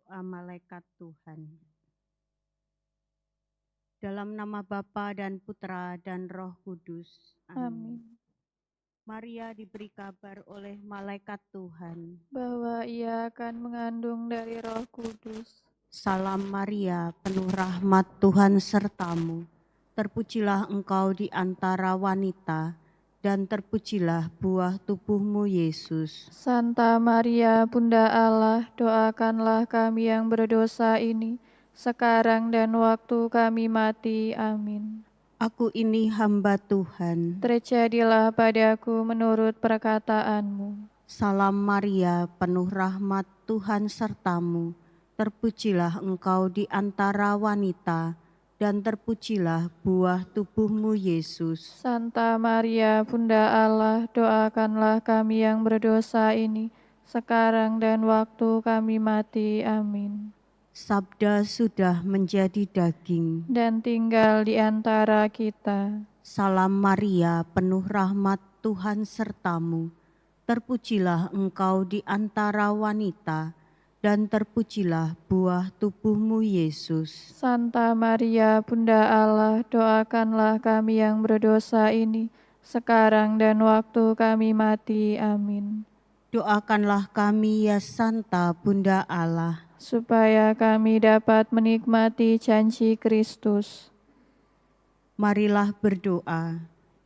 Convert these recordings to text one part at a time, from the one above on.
Malaikat Tuhan. Dalam nama Bapa dan Putra dan Roh Kudus. Amin. Amin. Maria diberi kabar oleh malaikat Tuhan. Bahwa ia akan mengandung dari Roh Kudus. Salam Maria, penuh rahmat Tuhan sertamu. Terpujilah engkau di antara wanita, dan terpujilah buah tubuhmu Yesus. Santa Maria, Bunda Allah, doakanlah kami yang berdosa ini, sekarang dan waktu kami mati. Amin. Aku ini hamba Tuhan. Terjadilah padaku menurut perkataanmu. Salam Maria, penuh rahmat Tuhan sertamu. Terpujilah engkau di antara wanita, dan terpujilah buah tubuhmu Yesus. Santa Maria, Bunda Allah, doakanlah kami yang berdosa ini, sekarang dan waktu kami mati. Amin. Sabda sudah menjadi daging. Dan tinggal di antara kita. Salam Maria, penuh rahmat Tuhan sertamu. Terpujilah engkau di antara wanita, dan terpujilah buah tubuhmu Yesus. Santa Maria, Bunda Allah, doakanlah kami yang berdosa ini, sekarang dan waktu kami mati. Amin. Doakanlah kami ya Santa Bunda Allah, Supaya kami dapat menikmati janji Kristus. marilah berdoa.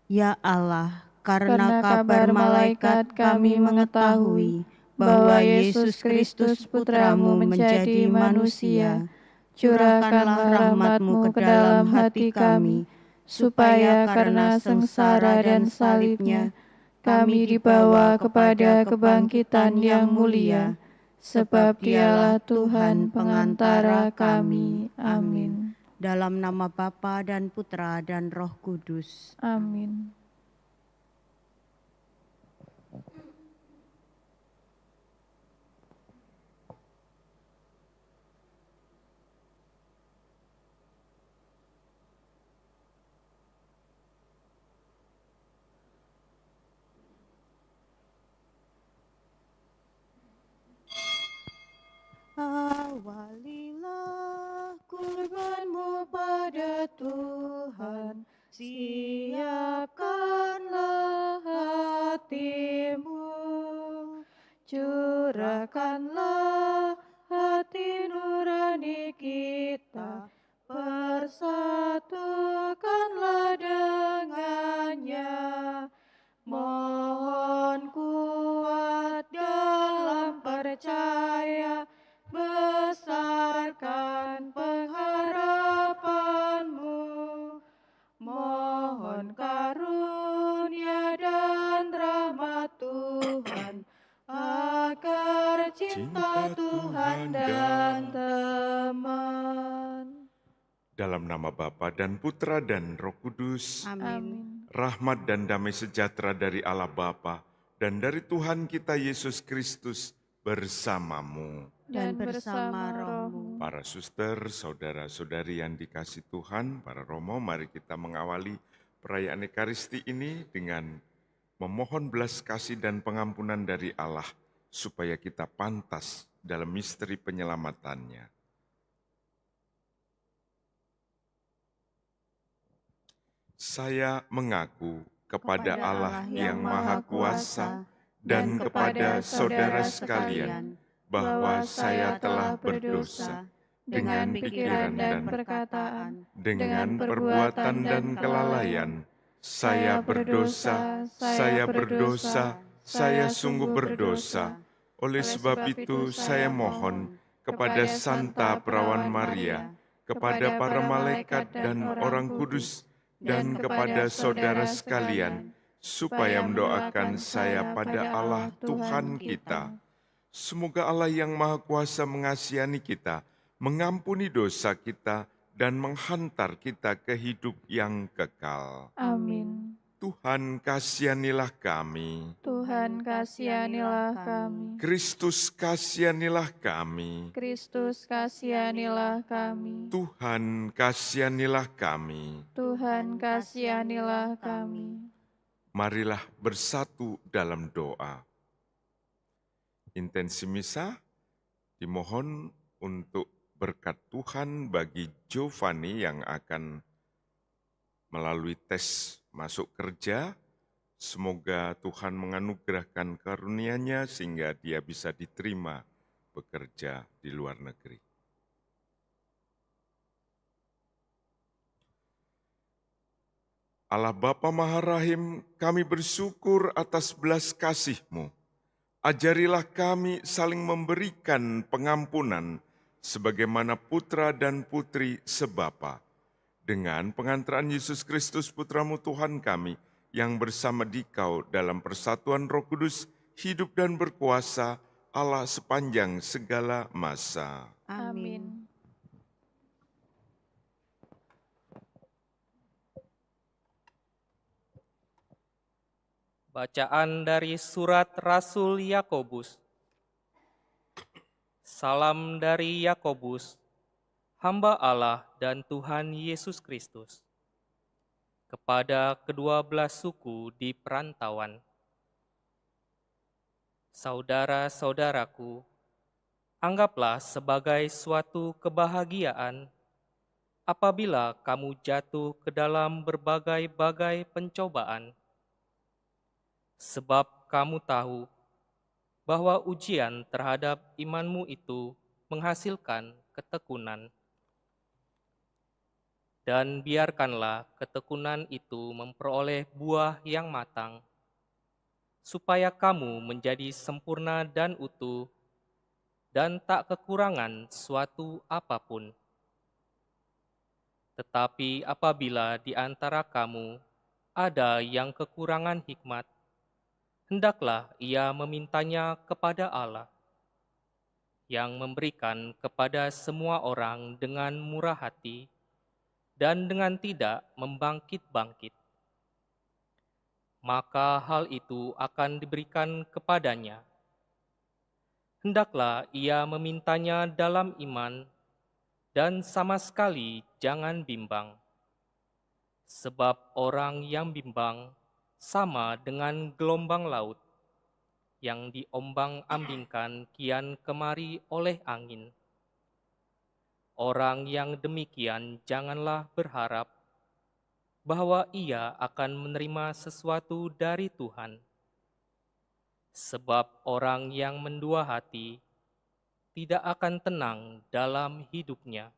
Ya Allah, karena Karena kabar malaikat kami mengetahui bahwa Yesus Kristus Putramu menjadi manusia. Curahkanlah rahmat-Mu ke dalam hati kami, supaya karena sengsara dan salibnya, kami dibawa kepada kebangkitan yang mulia, sebab Dialah Tuhan pengantara kami. Amin. Dalam nama Bapa dan Putra dan Roh Kudus. Amin. Awalilah kurbanmu pada Tuhan, siapkanlah hatimu, curahkanlah hati nurani kita, persatukanlah dengannya, mohon kuat dalam percaya, besarkan pengharapanmu, mohon karunia dan rahmat Tuhan, agar cinta Tuhan dan teman. Dalam nama Bapa dan Putra dan Roh Kudus, Amin. rahmat dan damai sejahtera dari Allah Bapa dan dari Tuhan kita Yesus Kristus bersamamu. Dan bersama rohmu. Para suster, saudara-saudari yang dikasih Tuhan, para romo, mari kita mengawali perayaan Ekaristi ini dengan memohon belas kasih dan pengampunan dari Allah, supaya kita pantas dalam misteri penyelamatannya. Saya mengaku kepada Allah yang Maha Kuasa dan kepada saudara sekalian, bahwa saya telah berdosa dengan pikiran dan perkataan, dengan perbuatan dan kelalaian. Saya berdosa, saya sungguh berdosa. Oleh sebab itu saya mohon kepada Santa Perawan Maria, kepada para malaikat dan orang kudus, dan kepada saudara sekalian, supaya mendoakan saya pada Allah Tuhan kita. Semoga Allah yang Maha Kuasa mengasihani kita, mengampuni dosa kita, dan menghantar kita ke hidup yang kekal. Amin. Tuhan kasihanilah kami. Tuhan kasihanilah kami. Kristus kasihanilah kami. Kristus kasihanilah kami. Tuhan kasihanilah kami. Tuhan kasihanilah kami. Marilah bersatu dalam doa. Intensi misa dimohon untuk berkat Tuhan bagi Giovanni yang akan melalui tes masuk kerja. Semoga Tuhan menganugerahkan karunia-Nya sehingga dia bisa diterima bekerja di luar negeri. Allah Bapa Maha Rahim, kami bersyukur atas belas kasih-Mu. Ajarilah kami saling memberikan pengampunan sebagaimana putra dan putri sebapa. Dengan pengantaran Yesus Kristus Putra-Mu Tuhan kami, yang bersama Dikau dalam persatuan Roh Kudus, hidup dan berkuasa Allah sepanjang segala masa. Amin. Bacaan dari surat Rasul Yakobus. Salam dari Yakobus, hamba Allah dan Tuhan Yesus Kristus, kepada kedua belas suku di perantauan. Saudara-saudaraku, anggaplah sebagai suatu kebahagiaan apabila kamu jatuh ke dalam berbagai-bagai pencobaan, sebab kamu tahu bahwa ujian terhadap imanmu itu menghasilkan ketekunan. Dan biarkanlah ketekunan itu memperoleh buah yang matang, supaya kamu menjadi sempurna dan utuh, dan tak kekurangan suatu apapun. Tetapi apabila di antara kamu ada yang kekurangan hikmat, hendaklah ia memintanya kepada Allah, yang memberikan kepada semua orang dengan murah hati dan dengan tidak membangkit-bangkit. Maka hal itu akan diberikan kepadanya. Hendaklah ia memintanya dalam iman dan sama sekali jangan bimbang. Sebab orang yang bimbang sama dengan gelombang laut yang diombang-ambingkan kian kemari oleh angin. Orang yang demikian janganlah berharap bahwa ia akan menerima sesuatu dari Tuhan. Sebab orang yang mendua hati tidak akan tenang dalam hidupnya.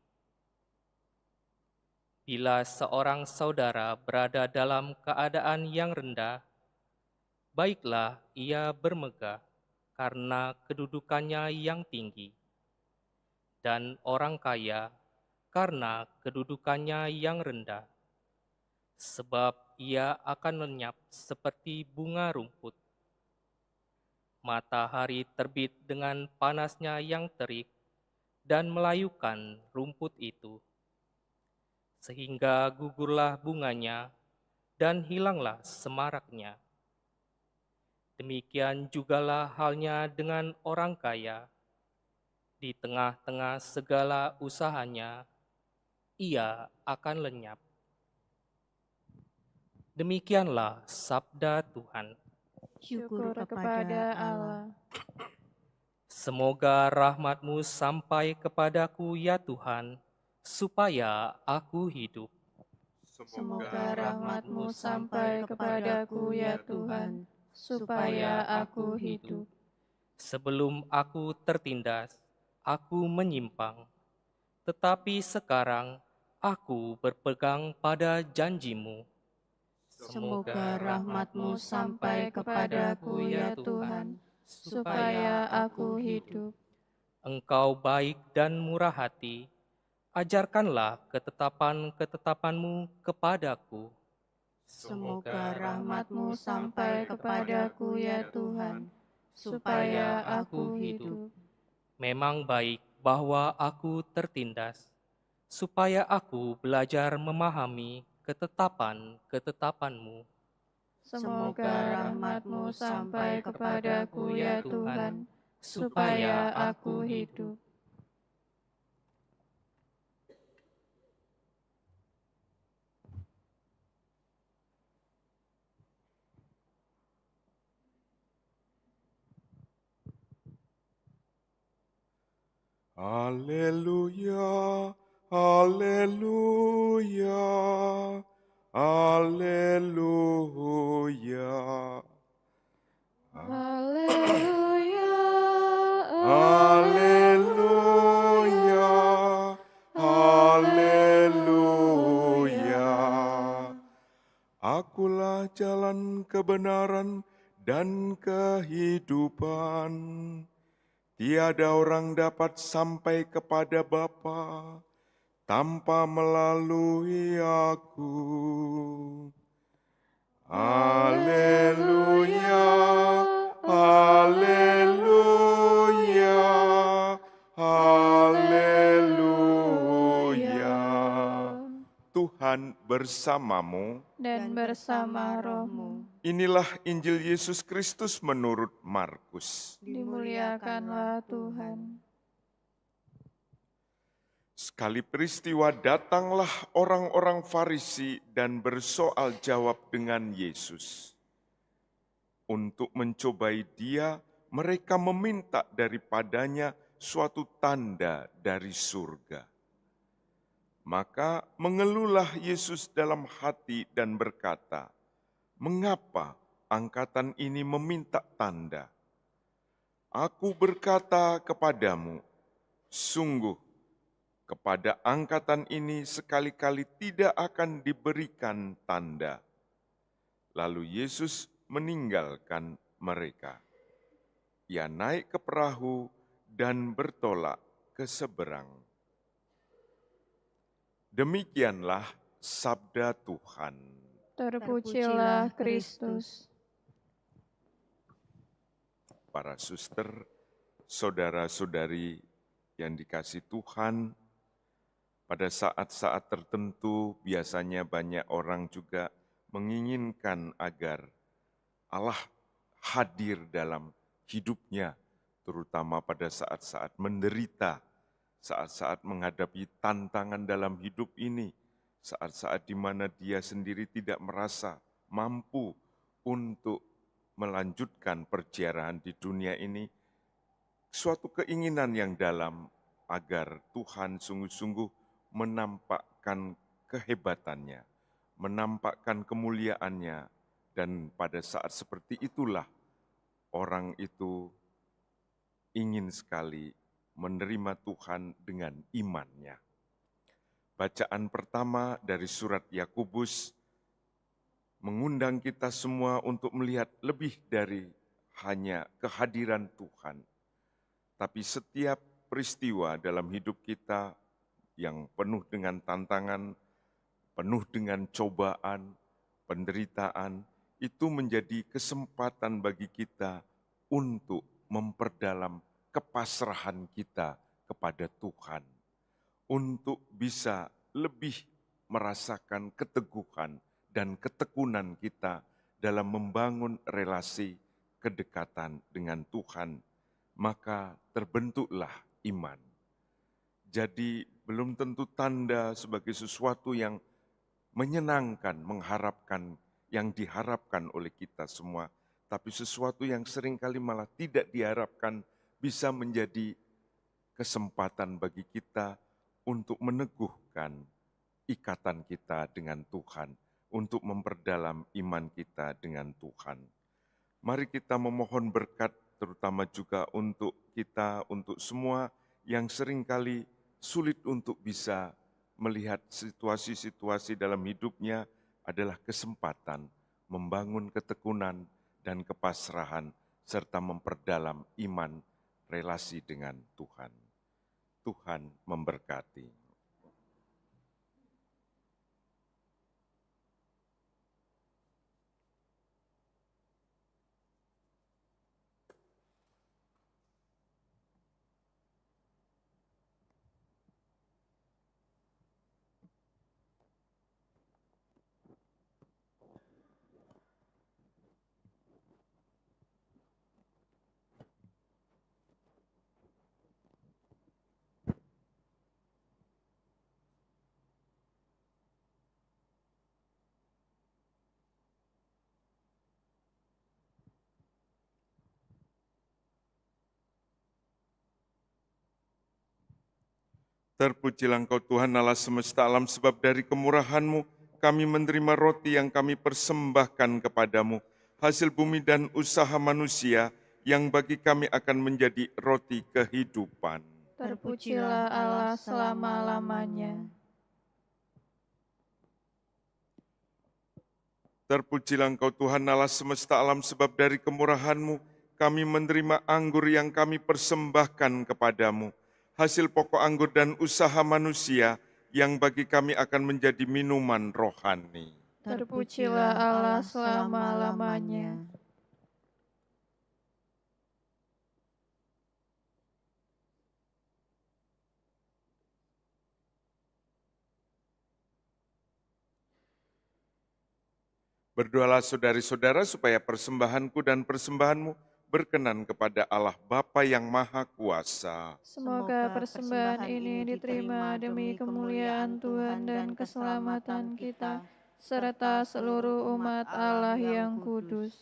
Bila seorang saudara berada dalam keadaan yang rendah, baiklah ia bermegah karena kedudukannya yang tinggi, dan orang kaya karena kedudukannya yang rendah, sebab ia akan lenyap seperti bunga rumput. Matahari terbit dengan panasnya yang terik dan melayukan rumput itu, sehingga gugurlah bunganya dan hilanglah semaraknya. Demikian jugalah halnya dengan orang kaya. Di tengah-tengah segala usahanya, ia akan lenyap. Demikianlah sabda Tuhan. Syukur kepada Allah. Semoga rahmat-Mu sampai kepadaku ya Tuhan, supaya aku hidup. Semoga rahmat-Mu sampai kepadaku ya Tuhan, supaya aku hidup. Sebelum aku tertindas, aku menyimpang. Tetapi sekarang aku berpegang pada janji-Mu. Semoga rahmat-Mu sampai kepadaku ya Tuhan, supaya aku hidup. Engkau baik dan murah hati, ajarkanlah ketetapan-ketetapan-Mu kepadaku. Semoga rahmat-Mu sampai kepadaku ya Tuhan, supaya aku hidup. Memang baik bahwa aku tertindas, supaya aku belajar memahami ketetapan-ketetapan-Mu. Semoga rahmat-Mu sampai kepadaku ya Tuhan, supaya aku hidup. Haleluya, haleluya, haleluya. Haleluya, Haleluya, haleluya. Akulah jalan kebenaran dan kehidupan. Tiada orang dapat sampai kepada Bapa tanpa melalui aku. Haleluya, haleluya, haleluya. Tuhan bersamamu. dan bersama rohmu. Inilah Injil Yesus Kristus menurut Markus. Dimuliakanlah Tuhan. Sekali peristiwa datanglah orang-orang Farisi dan bersoal jawab dengan Yesus. Untuk mencobai dia, mereka meminta daripadanya suatu tanda dari surga. Maka mengeluhlah Yesus dalam hati dan berkata, "Mengapa angkatan ini meminta tanda? Aku berkata kepadamu, sungguh kepada angkatan ini sekali-kali tidak akan diberikan tanda." Lalu Yesus meninggalkan mereka. Ia naik ke perahu dan bertolak ke seberang. Demikianlah sabda Tuhan. Terpujilah Kristus. Para suster, saudara-saudari yang dikasihi Tuhan, pada saat-saat tertentu biasanya banyak orang juga menginginkan agar Allah hadir dalam hidupnya, terutama pada saat-saat menderita, saat-saat menghadapi tantangan dalam hidup ini, saat-saat di mana dia sendiri tidak merasa mampu untuk melanjutkan perjalanan di dunia ini, suatu keinginan yang dalam agar Tuhan sungguh-sungguh menampakkan kehebatannya, menampakkan kemuliaannya, dan pada saat seperti itulah orang itu ingin sekali menerima Tuhan dengan imannya. Bacaan pertama dari surat Yakobus mengundang kita semua untuk melihat lebih dari hanya kehadiran Tuhan, tapi setiap peristiwa dalam hidup kita yang penuh dengan tantangan, penuh dengan cobaan, penderitaan, itu menjadi kesempatan bagi kita untuk memperdalam kepasrahan kita kepada Tuhan, untuk bisa lebih merasakan keteguhan dan ketekunan kita dalam membangun relasi kedekatan dengan Tuhan, maka terbentuklah iman. Jadi belum tentu tanda sebagai sesuatu yang menyenangkan, mengharapkan yang diharapkan oleh kita semua, tapi sesuatu yang seringkali malah tidak diharapkan bisa menjadi kesempatan bagi kita untuk meneguhkan ikatan kita dengan Tuhan, untuk memperdalam iman kita dengan Tuhan. Mari kita memohon berkat, terutama juga untuk kita, untuk semua yang seringkali sulit untuk bisa melihat situasi-situasi dalam hidupnya adalah kesempatan membangun ketekunan dan kepasrahan, serta memperdalam iman relasi dengan Tuhan. Tuhan memberkati. Terpujilah Engkau Tuhan Allah semesta alam, sebab dari kemurahan-Mu kami menerima roti yang kami persembahkan kepadamu, hasil bumi dan usaha manusia yang bagi kami akan menjadi roti kehidupan. Terpujilah Allah selama-lamanya. Terpujilah Engkau Tuhan Allah semesta alam, sebab dari kemurahan-Mu kami menerima anggur yang kami persembahkan kepadamu, hasil pokok anggur dan usaha manusia yang bagi kami akan menjadi minuman rohani. Terpujilah Allah selama-lamanya. Berdoalah saudari-saudara supaya persembahanku dan persembahanmu berkenan kepada Allah Bapa yang Maha Kuasa. Semoga persembahan ini diterima demi kemuliaan Tuhan dan keselamatan kita, serta seluruh umat Allah yang kudus.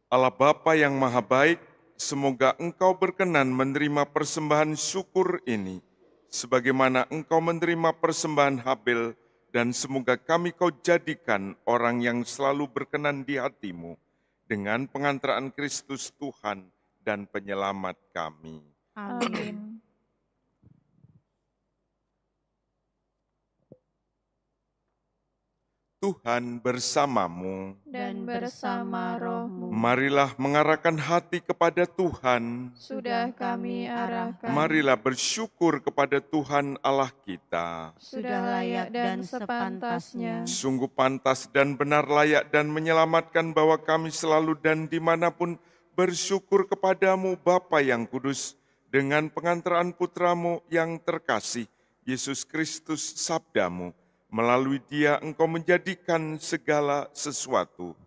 Allah Bapa yang Maha Baik, semoga Engkau berkenan menerima persembahan syukur ini, sebagaimana Engkau menerima persembahan Habel, dan semoga kami Kau jadikan orang yang selalu berkenan di hati-Mu, dengan pengantaraan Kristus Tuhan dan Penyelamat kami. Amin. Tuhan bersamamu. Dan bersama rohmu. Marilah mengarahkan hati kepada Tuhan. Sudah kami arahkan. Marilah bersyukur kepada Tuhan Allah kita. Sudah layak dan sepantasnya. Sungguh pantas dan benar, layak dan menyelamatkan bahwa kami selalu dan dimanapun bersyukur kepadamu Bapa yang kudus, dengan pengantaran putramu yang terkasih, Yesus Kristus sabdamu. Melalui Dia Engkau menjadikan segala sesuatu.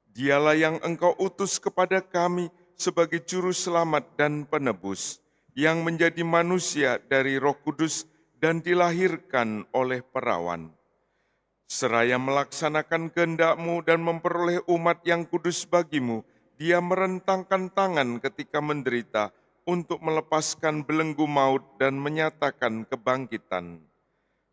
Dialah yang Engkau utus kepada kami sebagai juru selamat dan penebus, yang menjadi manusia dari Roh Kudus dan dilahirkan oleh perawan. Seraya melaksanakan kehendak-Mu dan memperoleh umat yang kudus bagimu, Dia merentangkan tangan ketika menderita untuk melepaskan belenggu maut dan menyatakan kebangkitan.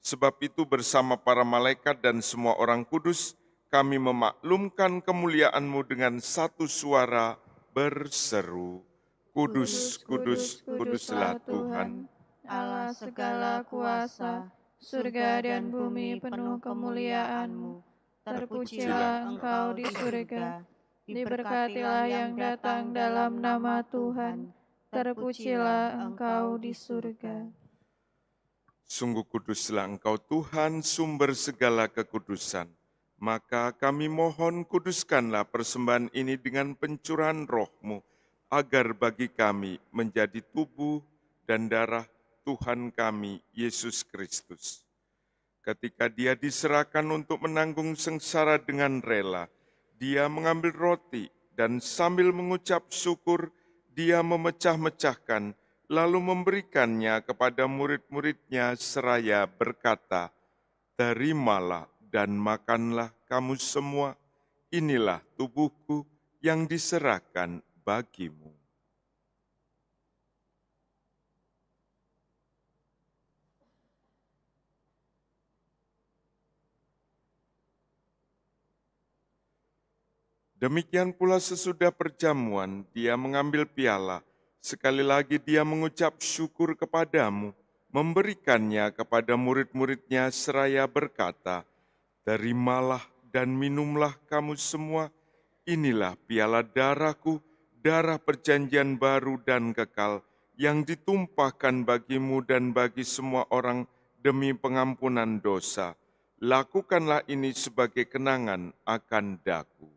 Sebab itu bersama para malaikat dan semua orang kudus, kami memaklumkan kemuliaan-Mu dengan satu suara berseru, Kudus, kudus, kuduslah Tuhan, Allah segala kuasa, surga dan bumi penuh kemuliaan-Mu. Terpujilah Engkau di surga, diberkatilah yang datang dalam nama Tuhan, terpujilah Engkau di surga. Sungguh kuduslah Engkau Tuhan, sumber segala kekudusan. Maka kami mohon kuduskanlah persembahan ini dengan pencurahan roh-Mu, agar bagi kami menjadi tubuh dan darah Tuhan kami, Yesus Kristus. Ketika Dia diserahkan untuk menanggung sengsara dengan rela, Dia mengambil roti dan sambil mengucap syukur, Dia memecah-mecahkan, lalu memberikannya kepada murid-muridnya seraya berkata, "Terimalah dan makanlah kamu semua, inilah tubuhku yang diserahkan bagimu." Demikian pula sesudah perjamuan, Dia mengambil piala. Sekali lagi Dia mengucap syukur kepadamu, memberikannya kepada murid-muridnya seraya berkata, "Terimalah dan minumlah kamu semua, inilah piala darahku, darah perjanjian baru dan kekal, yang ditumpahkan bagimu dan bagi semua orang demi pengampunan dosa. Lakukanlah ini sebagai kenangan akan daku."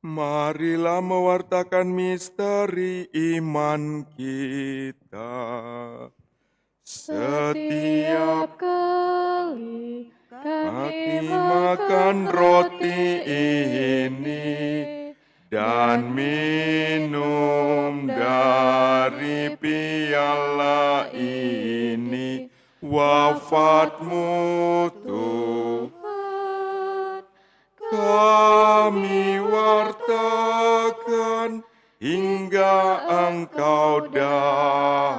Marilah mewartakan misteri iman kita. Setiap kali kami makan roti ini dan minum dari piala ini, wafat-Mu Tuhan, kami wartakan hingga Engkau datang.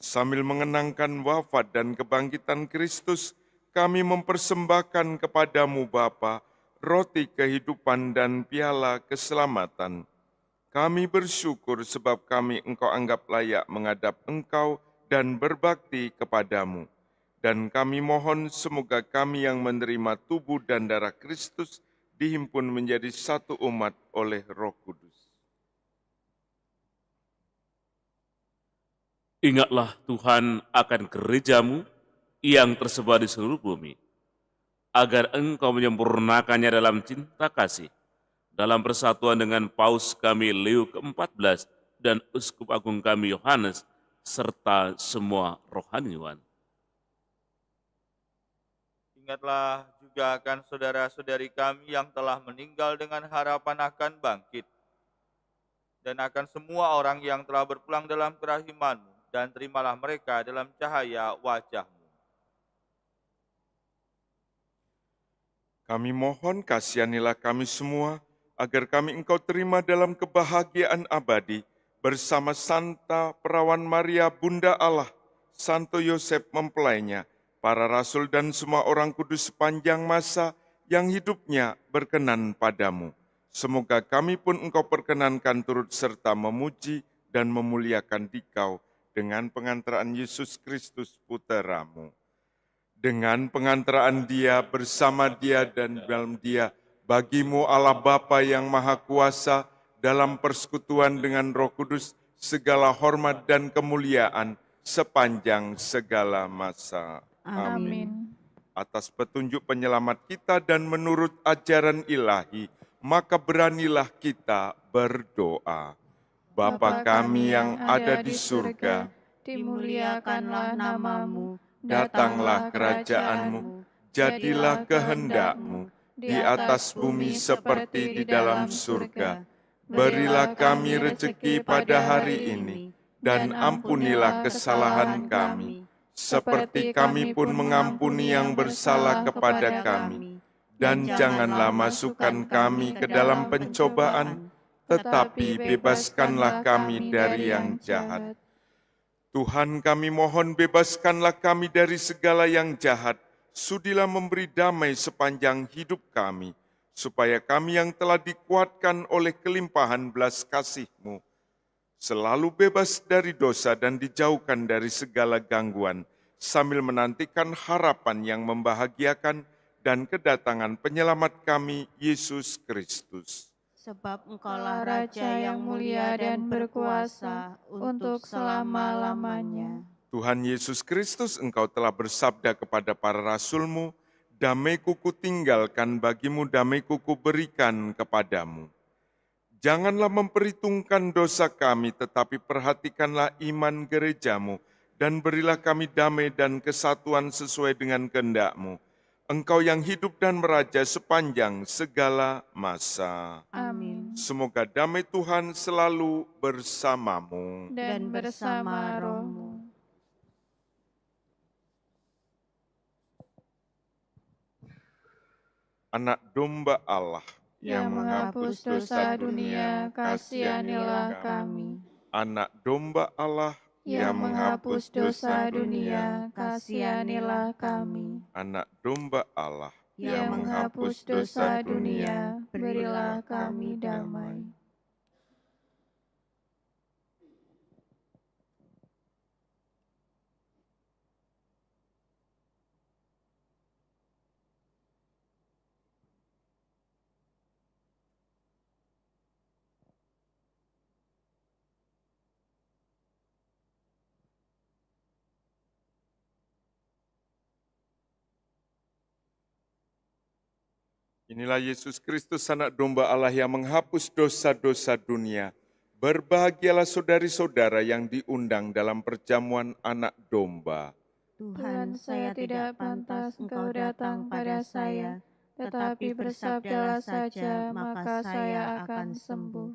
Sambil mengenangkan wafat dan kebangkitan Kristus, kami mempersembahkan kepadamu Bapa, roti kehidupan dan piala keselamatan. Kami bersyukur sebab kami Engkau anggap layak menghadap Engkau dan berbakti kepadamu. Dan kami mohon semoga kami yang menerima tubuh dan darah Kristus dihimpun menjadi satu umat oleh Roh Kudus. Ingatlah Tuhan akan gerejamu yang tersebar di seluruh bumi, agar Engkau menyempurnakannya dalam cinta kasih, dalam persatuan dengan Paus kami Leo ke-14 dan Uskup Agung kami Yohanes, serta semua rohaniwan. Ingatlah juga akan saudara-saudari kami yang telah meninggal dengan harapan akan bangkit, dan akan semua orang yang telah berpulang dalam kerahiman-Mu, dan terimalah mereka dalam cahaya wajah-Mu. Kami mohon kasihanilah kami semua, agar kami Engkau terima dalam kebahagiaan abadi, bersama Santa Perawan Maria Bunda Allah, Santo Yosef mempelainya, para rasul dan semua orang kudus sepanjang masa yang hidupnya berkenan padamu. Semoga kami pun Engkau perkenankan turut serta memuji dan memuliakan Dikau dengan pengantaraan Yesus Kristus Putra-Mu. Dengan pengantaraan Dia, bersama Dia dan dalam Dia, bagimu Allah Bapa yang Maha Kuasa, dalam persekutuan dengan Roh Kudus, segala hormat dan kemuliaan sepanjang segala masa. Amin. Atas petunjuk penyelamat kita dan menurut ajaran ilahi, maka beranilah kita berdoa. Bapa kami yang ada di surga, dimuliakanlah namamu, datanglah kerajaan-Mu, jadilah kehendak-Mu di atas bumi seperti di dalam surga. Berilah kami rezeki pada hari ini, dan ampunilah kesalahan kami, seperti kami pun mengampuni yang bersalah kepada kami. Dan janganlah masukkan kami ke dalam pencobaan, tetapi bebaskanlah kami dari yang jahat. Tuhan, kami mohon bebaskanlah kami dari segala yang jahat, sudilah memberi damai sepanjang hidup kami, supaya kami yang telah dikuatkan oleh kelimpahan belas kasih-Mu, selalu bebas dari dosa dan dijauhkan dari segala gangguan, sambil menantikan harapan yang membahagiakan dan kedatangan penyelamat kami, Yesus Kristus. Sebab Engkaulah Raja yang mulia dan berkuasa untuk selama-lamanya. Tuhan Yesus Kristus, Engkau telah bersabda kepada para rasul-Mu, damai-Ku kutinggalkan bagimu, damai-Ku kuberikan kepadamu. Janganlah memperhitungkan dosa kami, tetapi perhatikanlah iman gereja-Mu, dan berilah kami damai dan kesatuan sesuai dengan kehendak-Mu. Engkau yang hidup dan meraja sepanjang segala masa. Amin. Semoga damai Tuhan selalu bersamamu. Dan bersama rohmu. Anak domba Allah Yang menghapus dosa dunia, kasihanilah kami. Anak domba Allah Yang menghapus dosa dunia, kasihanilah kami. Anak domba Allah Yang menghapus dosa dunia, berilah kami damai. Inilah Yesus Kristus, anak domba Allah yang menghapus dosa-dosa dunia. Berbahagialah saudari-saudara yang diundang dalam perjamuan anak domba. Tuhan, saya tidak pantas Engkau datang pada saya, tetapi bersabdalah saja, maka saya akan sembuh.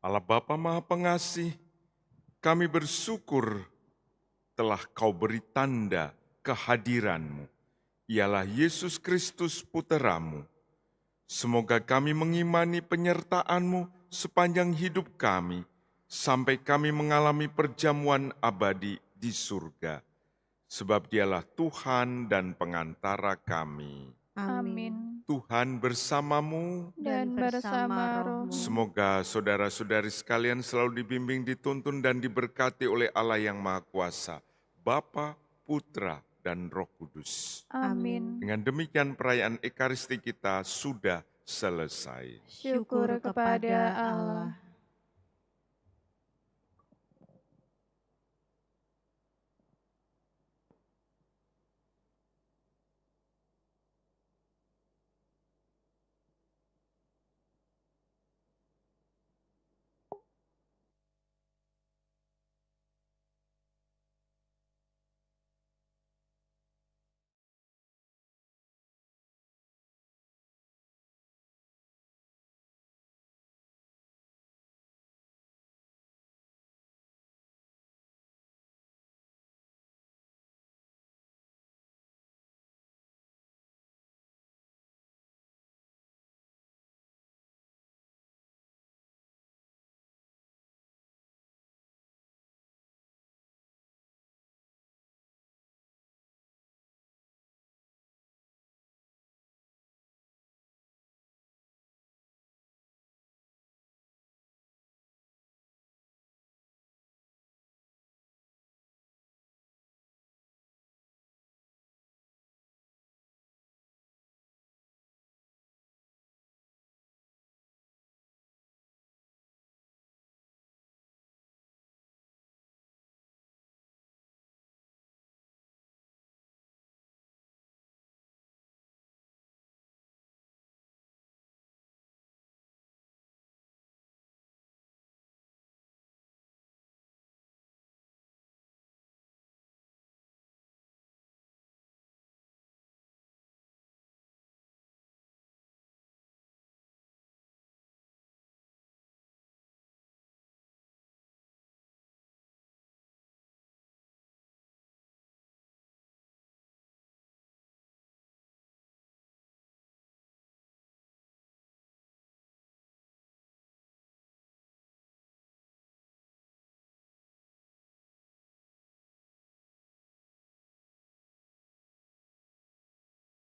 Allah Bapa Maha Pengasih, kami bersyukur telah Kau beri tanda kehadiran-Mu, ialah Yesus Kristus Putera-Mu. Semoga kami mengimani penyertaan-Mu sepanjang hidup kami, sampai kami mengalami perjamuan abadi di surga. Sebab Dialah Tuhan dan pengantara kami. Amin. Tuhan bersamamu. Dan bersama rohmu. Semoga saudara-saudari sekalian selalu dibimbing, dituntun, dan diberkati oleh Allah yang Maha Kuasa, Bapa, Putra, dan Roh Kudus. Amin. Dengan demikian perayaan Ekaristi kita sudah selesai. Syukur kepada Allah.